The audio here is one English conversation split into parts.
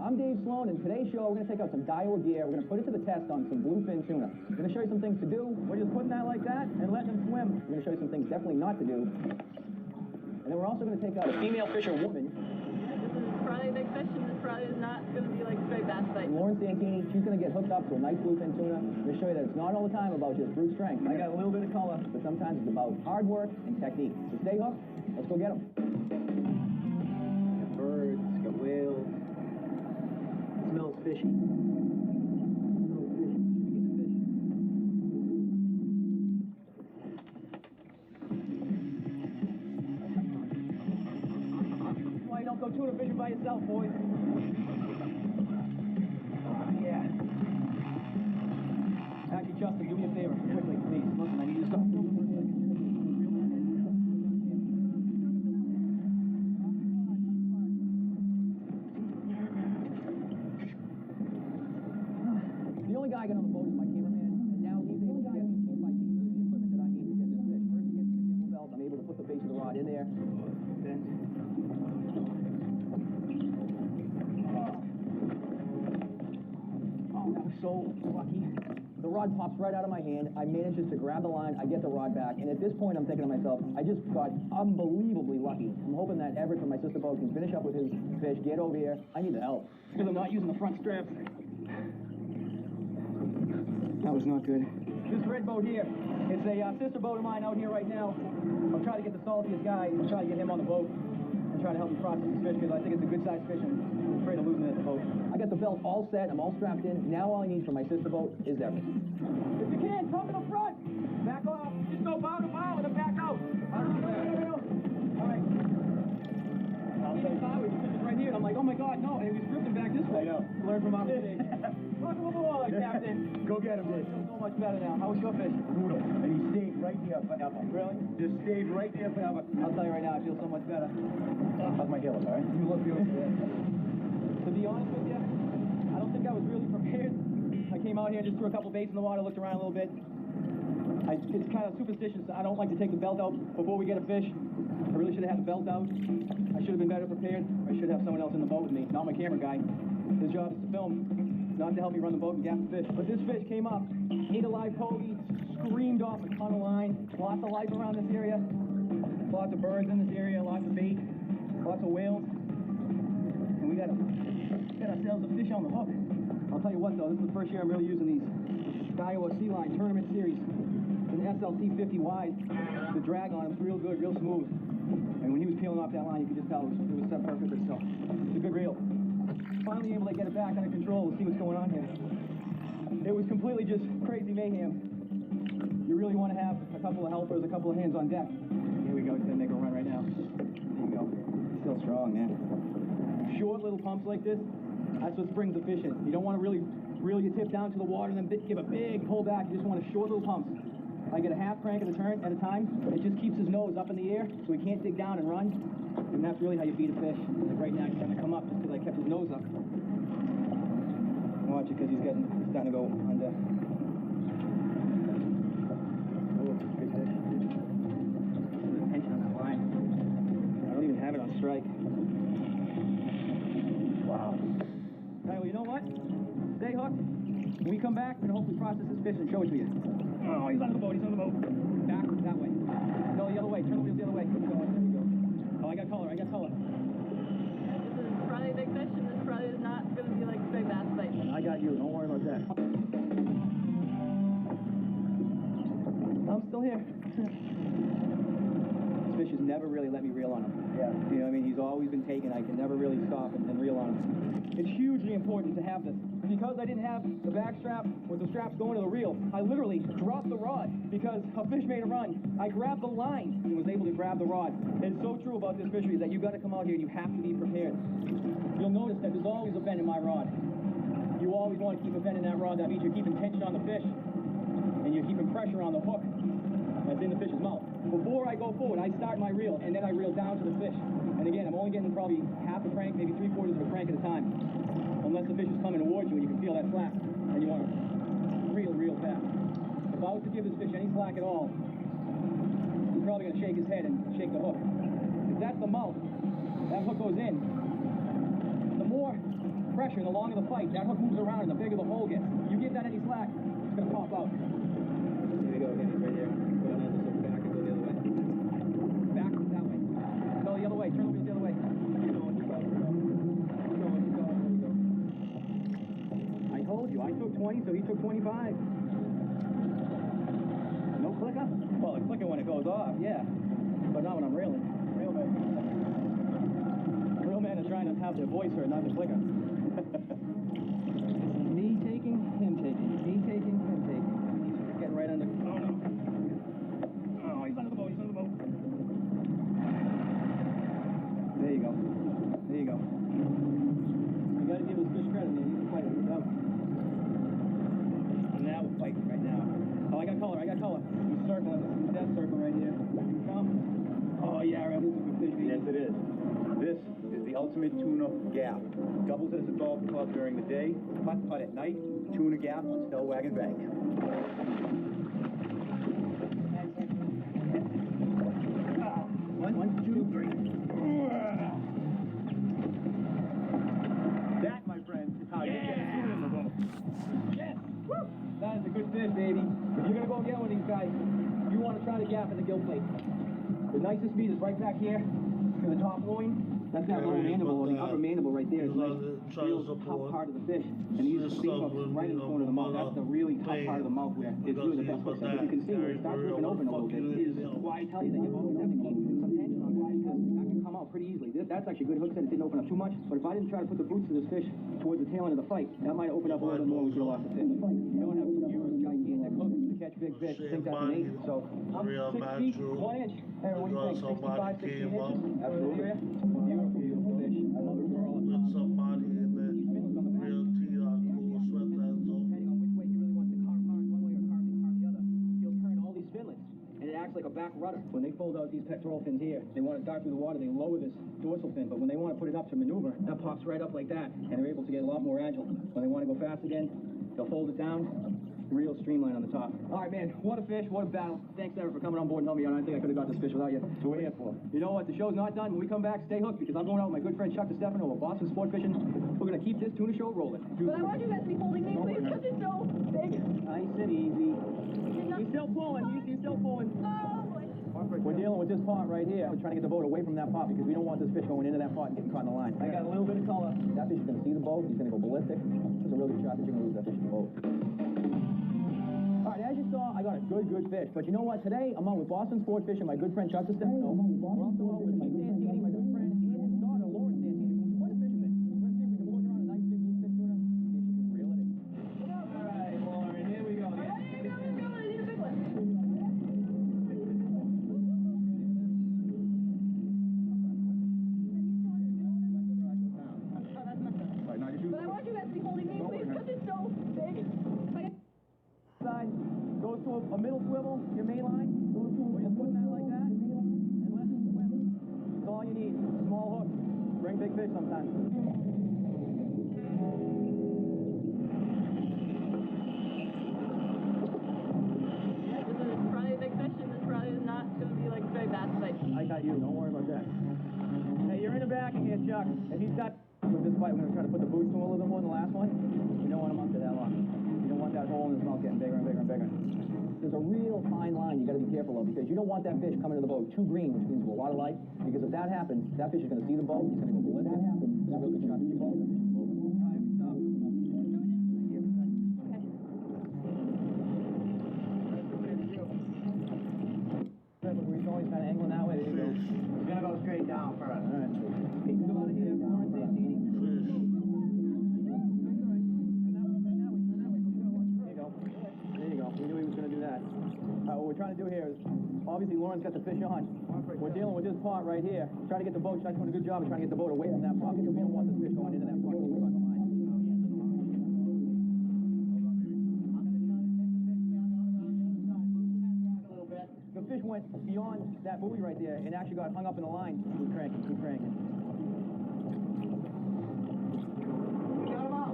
I'm Dave Sloan, and today's show we're going to take out some Daiwa gear. We're going to put it to the test on some bluefin tuna. We're going to show you some things to do. We're just putting that like that and letting them swim. We're going to show you some things definitely not to do. And then we're also going to take out a female fisher woman. This is probably a big fish, and this probably is not going to be like straight bass bite. Lauren Santini, she's going to get hooked up to a nice bluefin tuna. I'm going to show you that it's not all the time about just brute strength. I got a little bit of color, but sometimes it's about hard work and technique. So stay hooked. Let's go get them. Got birds, got whales. It smells fishy. Why you don't go tuna fishing by yourself, boys? Yeah. Actually, Justin, do me a favor, quickly, please. Listen, I need you to stop. The only guy I got on the boat is my cameraman, and now he's able to get me piece by piece of the equipment that I need to get this fish. First, he gets the gimbal belt. I'm able to put the base of the rod in there. Then, oh, that was so lucky. The rod pops right out of my hand. I manage just to grab the line. I get the rod back, and at this point, I'm thinking to myself, I just got unbelievably lucky. I'm hoping that Everett from my sister boat can finish up with his fish, get over here. I need the help because I'm not using the front straps. That was not good. This red boat here, it's a sister boat of mine out here right now. I'm trying to get the saltiest guy and try to get him on the boat and try to help him process his fish because I think it's a good sized fish and I'm afraid of losing it at the boat. I got the belt all set, I'm all strapped in. Now all I need for my sister boat is Everett. If you can, come to the front. Back off. Just go bow to bow and then back out. All right. Right here, and I'm like, oh my God, no, and he was drifting back this way. I know. Learn from our mistakes. Look a little more, Captain. Go get him, Dave. So much better now. How was your fish? Brutal. And he stayed right there forever. Really? Just stayed right there forever. I'll tell you right now, I feel so much better. How's my heel, all right? You look beautiful. To be honest with you, I don't think I was really prepared. I came out here and just threw a couple baits in the water, looked around a little bit. It's kind of superstitious. I don't like to take the belt out before we get a fish. I really should have had the belt out. I should have been better prepared. I should have someone else in the boat with me, not my camera guy. His job is to film, not to help me run the boat and gap the fish. But this fish came up, ate a live pogey, screamed off a ton of line. Lots of life around this area. Lots of birds in this area, lots of bait, lots of whales. And we got ourselves a fish on the hook. I'll tell you what though, this is the first year I'm really using these Daiwa Sea Line Tournament Series. An SLT 50 wide. The drag on him was real good, real smooth. And when he was peeling off that line, you could just tell it was set perfectly. So it's a good reel. Finally able to get it back under control. We'll see what's going on here. It was completely just crazy mayhem. You really want to have a couple of helpers, a couple of hands on deck. Here we go. He's gonna make a run right now. There you go. Still strong, man. Short little pumps like this. That's what brings the fish in. You don't want to really reel your tip down to the water and then give a big pull back. You just want a short little pumps. I get a half crank at a turn at a time. It just keeps his nose up in the air so he can't dig down and run. And that's really how you feed a fish. Like right now he's starting to come up just because I kept his nose up. Watch it because he's starting to go under. Oh, good fish. There's tension on that line. I don't even have it on strike. Wow. Alright, well you know what? Stay hooked. When we come back, we're going to hopefully process this fish and show it to you. Oh, he's on the boat, he's on the boat. Back, that way. No, the other way, turn the wheels the other way. There we go. Oh, I got color, I got color. This is probably a big fish, and this probably is not going to be like straight bass bite. I got you, don't worry about that. I'm still here. This fish has never really let me reel on him. Yeah. You know what I mean? He's always been taken. I can never really stop and reel on him. It's hugely important to have this. Because I didn't have the back strap with the straps going to the reel, I literally dropped the rod because a fish made a run. I grabbed the line and was able to grab the rod. It's so true about this fishery that you've got to come out here and you have to be prepared. You'll notice that there's always a bend in my rod. You always want to keep a bend in that rod. That means you're keeping tension on the fish and you're keeping pressure on the hook that's in the fish's mouth. Before I go forward, I start my reel and then I reel down to the fish. And again, I'm only getting probably half a crank, maybe 3/4 of a crank at a time. Unless the fish is coming towards you and you can feel that slack and you want to reel real fast. If I was to give this fish any slack at all, he's probably going to shake his head and shake the hook. If that's the mouth, that hook goes in. The more pressure, the longer the fight, that hook moves around and the bigger the hole gets. You give that any slack, it's gonna pop out. Here we go again, he's right there. Go down there, just back and go the other way. Back, that way. Go the other way, turn the wheels the other way. Keep going, keep going, keep going. Keep going, keep going, there we go. I told you, I took 20, so he took 25. No clicker? Well, the clicker when it goes off, yeah. But not when I'm reeling. Real man. Real men are trying to have their voice heard, not the clicker. This is me taking, him taking, me taking, him taking. He's getting right under. Oh no. Oh, he's under the boat, he's under the boat. There you go. There you go. You gotta give this fish credit, man. You can fight it. Good job. And now we're fighting right now. Oh, I got color, I got color. He's circling. That circle right here. Come. Oh yeah, right. This is a good fish. Yes, it is. This is the ultimate tuna gap. Doubles as a golf club during the day, putt at night, tuna gap on Stellwagen Bank. One, two, three. That, my friend, is how you get a tuna in the boat. Yes! Woo! That is a good fish, baby. If you're gonna go get one of these guys, you want to try the gap in the gill plate. The nicest meat is right back here to the top loin. That's that lower mandible, or the upper mandible right there. It's like real tough part of the fish. And these big hooks right in the corner of the mouth. That's the really tough part of the mouth where it's really the best hook. But you can see where it starts ripping open a little bit. Is why I tell you that you always have to keep some tension on it because that can come out pretty easily. That's actually good hook set. It didn't open up too much. But if I didn't try to put the boots to this fish towards the tail end of the fight, that might open up a little bit more. We could have lost the fish. You don't have to use gigantic hooks to catch big fish. I think that's an 8. So I'm 6 feet, 1 inch. Hey, what do you think? 65, 16 inches? Absolutely. Beautiful fish. Another girl. With somebody in there, real tea, cool sweat that zone. Depending on which way he really wants to carve one way or carve the other, he'll turn all these finlets. And it acts like a back rudder. When they fold out these pectoral fins here, they want to dart through the water, they lower this dorsal fin. But when they want to put it up to maneuver, that pops right up like that. And they're able to get a lot more agile. When they want to go fast again, they'll fold it down. Real streamline on the top. All right, man. What a fish. What a battle. Thanks, Evan, for coming on board and helping me out. I think I could have got this fish without you. So we're here for. You know what? The show's not done. When we come back, stay hooked because I'm going out with my good friend Chuck DeStefano of Boston Sport Fishing. We're going to keep this tuna show rolling. But I want you guys to be holding me, please, because it's so big. Nice and easy. He's still pulling. He's still pulling. Oh, boy. We're dealing with this pot right here. We're trying to get the boat away from that pot because we don't want this fish going into that pot and getting caught in the line. I got a little bit of color. That fish is going to see the boat. He's going to go ballistic. There's a really good shot that you're going to lose that fish in the boat. All right, as you saw, I got a good fish. But you know what? Today, I'm out with Boston Sport Fishing, my good friend Chuck DeStefano. We're also out with Keith Santini, my good friend, and his daughter, Lauren Santini, who's quite a fisherman. We're going to see if we can push her on a nice big bluefin tuna, see if she can reel it in. All right, Lauren, here we go. All right, here we go, let's go. I need a big one. Oh, that's messed up. Right, now you But I want you guys to be holding me, please, because it's so big. Side goes to a middle swivel, your main line. We're just putting that like that, and let it swim. That's all you need. Small hook. Bring big fish sometimes. This is probably a big fish, and this probably is not going to be like a very bad fight. I got you. Don't worry about that. Hey, you're in the back here, Chuck. If he's got with this fight, we're going to try to put the boots to him a little bit more than the last one. You don't want him up there that long. You don't want that hole in his mouth getting bigger and bigger and bigger. There's a real fine line you got to be careful of because you don't want that fish coming to the boat too green, which means with a lot of light. Because if that happens, that fish is going to see the boat. He's going to go ballistic. There's a real good shot that you hold that fish in the boat. All right, stop. We're always kind of angling that way. There you go. He's gonna go straight down first. All right. Hey, come out of here, Lauren Santini. Fish. There you go. We knew he was going to do that. What we're trying to do here is, obviously Lauren's got the fish on. We're dealing with this pot right here. Trying to get the boat, Chuck's doing a good job of trying to get the boat away from that pot because we don't want this fish going into that pot because we're on the line. The fish went beyond that buoy right there and actually got hung up in the line. Keep cranking, keep cranking.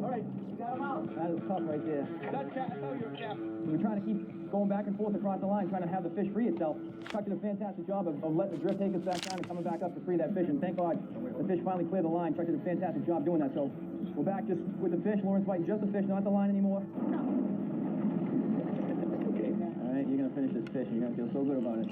All right, you got him out. That is tough right there. That's cat. I know you're a cat. We're trying to keep going back and forth across the line, trying to have the fish free itself. Chuck did a fantastic job of letting the drift take us back down and coming back up to free that fish. And thank God the fish finally cleared the line. Chuck did a fantastic job doing that. So We're back just with the fish. Lauren's fighting just the fish, not the line anymore. Okay. All right, you're gonna finish this fish. You're gonna feel so good about it,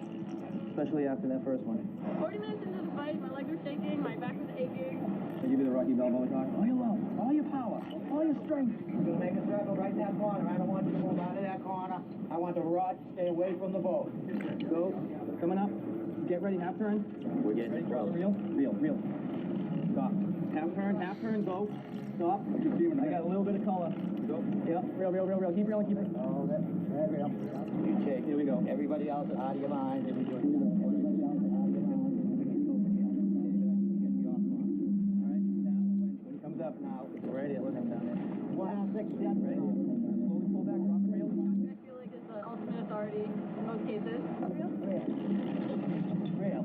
especially after that first one. 40 minutes into the fight, my legs were shaking, my back was aching. I give you the Rocky Balboa talk. All your love, all your power, all your strength. I'm gonna make a circle right in that corner. I don't want you to move out of that corner. I want the rod to stay away from the boat. Go. Coming up. Get ready. Half turn. We're getting it. Reel. Stop. Half turn. Go. Stop. I got a little bit of color. Go. Yep. Reel. Keep reeling. Keep it. Oh, that's real. You take. Here we go. Everybody else out of your line. Comes up now. We're ready. Look him down there. 106. Ready. Slowly pull back. Drop the reel. I feel like it's the ultimate authority in most cases. Real.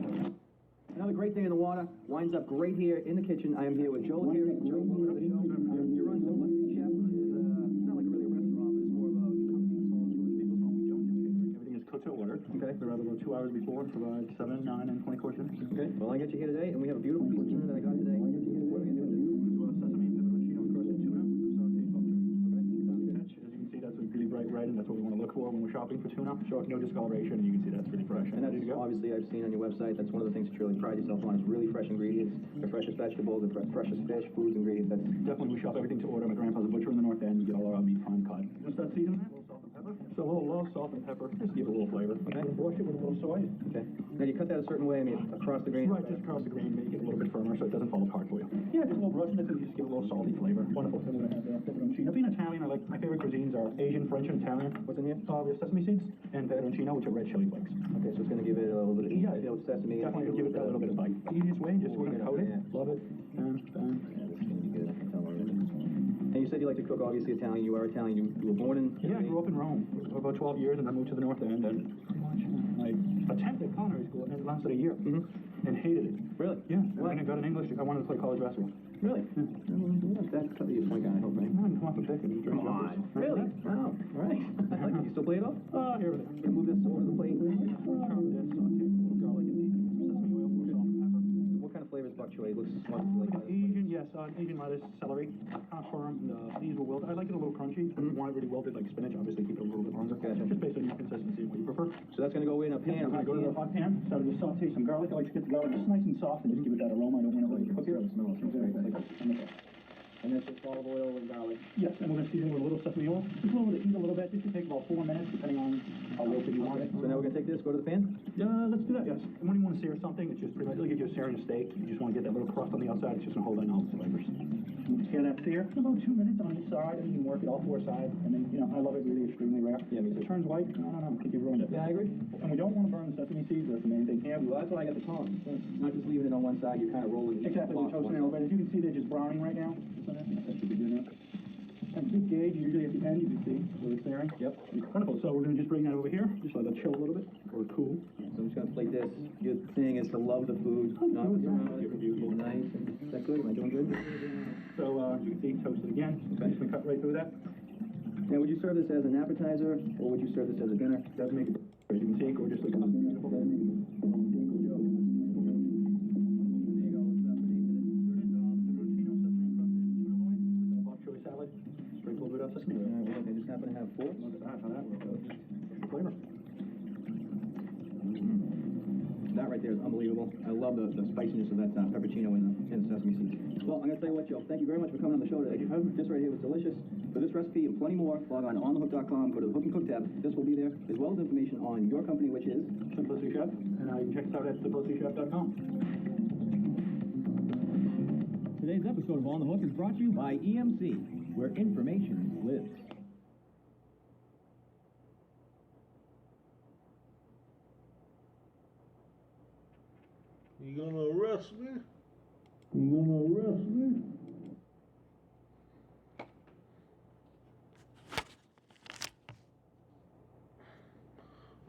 Another great thing in the water. Winds up great here in the kitchen. I am here with Joe Carey. Joe, welcome to the show. You run Simplicity Chef, which is it's not like really a restaurant, but it's more of a you come to people's homes, go to people's home. We don't do catering. Everything is cooked to order. Okay. We're available 2 hours before, provide 7, 9, and 20 courses. Okay. Well, I got you here today, and we have a beautiful piece of tuna that I got today. What are we gonna do with this? Do sesame and pepperoncino with crusted tuna with some sauteed bok choy. Okay. Sounds good. As you can see, that's a really bright red, and that's what we want to look for when we're shopping for tuna. Sure. No discoloration, and you can see that's really fresh. And that's ready to go. obviously I've seen on your website. That's one of the things that you really pride yourself on is really fresh ingredients, the freshest vegetables, the freshest fish, foods, ingredients. That's Definitely, we shop everything to order. My grandpa's a butcher in the North End. You get all our meat prime cut. Just that season, a little salt and pepper. So a little love, salt and pepper, just to give it a little flavor. Okay. Wash it with a little soy. okay. Now you cut that a certain way. I mean, across the grain. Right, just across the grain, make it a little bit firmer so it doesn't fall apart for you. Yeah, just a little brush, and that's just give it a little salty flavor. Wonderful. Then we're gonna have pepperoncino. Being Italian, I like my favorite cuisines are Asian, French, and Italian. What's in here? We have sesame seeds and pepperoncino, which are red chili flakes. Okay, so it's going to give it a little bit of Yeah, you know, sesame. Definitely give it a little bit of bite. Easiest way, just We're we're gonna gonna- coat it, yeah. love it, and Yeah, this is going to be good. I can tell already. And you said you like to cook, obviously Italian. You are Italian. You were born in. yeah, I grew up in Rome for about 12 years, and I moved to the North End, and pretty much I attempted culinary school and it lasted a year, and hated it. Really? Yeah, when I got in English, I wanted to play college basketball. Really? That's probably your point guard, I hope, right? No, I come off a pick and he drinks Come on. Really? Wow. All right. I like it. You still play it off? Here it is. Gonna move this over to the plate. Chop this, saute with a little garlic and season with some sesame oil, a little salt and pepper. What kind of flavor is bok choy? It looks like Asian, yes, Asian lettuce, celery, kind of firm, and these were wilted. I like it a little crunchy. If you want it really wilted like spinach, obviously keep it a little bit longer. Gotcha. Just based on your consistency and what you prefer. So that's gonna go in a pan. I'm gonna go to the hot pan, start to saute some garlic. I like to get the garlic just nice and soft and just give it that aroma. I don't want to like cook it. And that's just olive oil and garlic. Yes, and we're gonna season it with a little sesame oil. Just lower the heat a little bit. This should take about 4 minutes, depending on how wilted you want it. So now we're gonna take this, go to the pan? Let's do that, yes. And when you want to sear something, it's just pretty much like if you're searing a steak, you just want to get that little crust on the outside, it's just gonna hold in all the flavors. Sear that sear, about 2 minutes on each side, and you can work it all 4 sides, and then, I love it really extremely rare. Yeah, me too. If it turns white, no, I think you've ruined it. Yeah, I agree. And we don't want to burn the sesame seeds, that's the main thing here. Well, that's why I got the tongs. Not just leaving it on one side, you're kind of rolling. Exactly, we're toasting it a little bit. As you can see, they're just browning right now. So that should be good enough. And big gauge, usually at the end, you can see where it's searing. Yep. Wonderful, so we're gonna just bring that over here, just let that chill a little bit, or cool. So I'm just gonna plate this. Your thing is to love the food, not with your mouth. Beautiful. Nice. Is that good? Am I doing good? So, you can see, toast it again. Okay. Just gonna cut right through that. Now, would you serve this as an appetizer, or would you serve this as a dinner? Doesn't make it, as you can see, gorgeously cut. Beautiful. There you go. Sesame oil. I just happen to have 4. Look at that, how that works out. Flavor. That right there is unbelievable. I love the spiciness of that pepperoncino and the sesame seeds. Well, I'm going to tell you what, Joe. Thank you very much for coming on the show today. This right here was delicious. For this recipe and plenty more, log on onthehook.com, go to the Hook and Cook tab. This will be there, as well as information on your company, which is Simplicity Chef, and you can check us out at simplicitychef.com. Today's episode of On the Hook is brought to you by EMC, where information lives. You gonna arrest me? You gonna arrest me?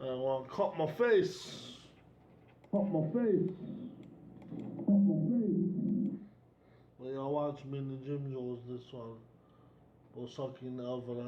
I wanna cut my face. Cut my face. Cut my face. Well, y'all watch me in the gym, Joe's this one. Vou só que não, vou lá,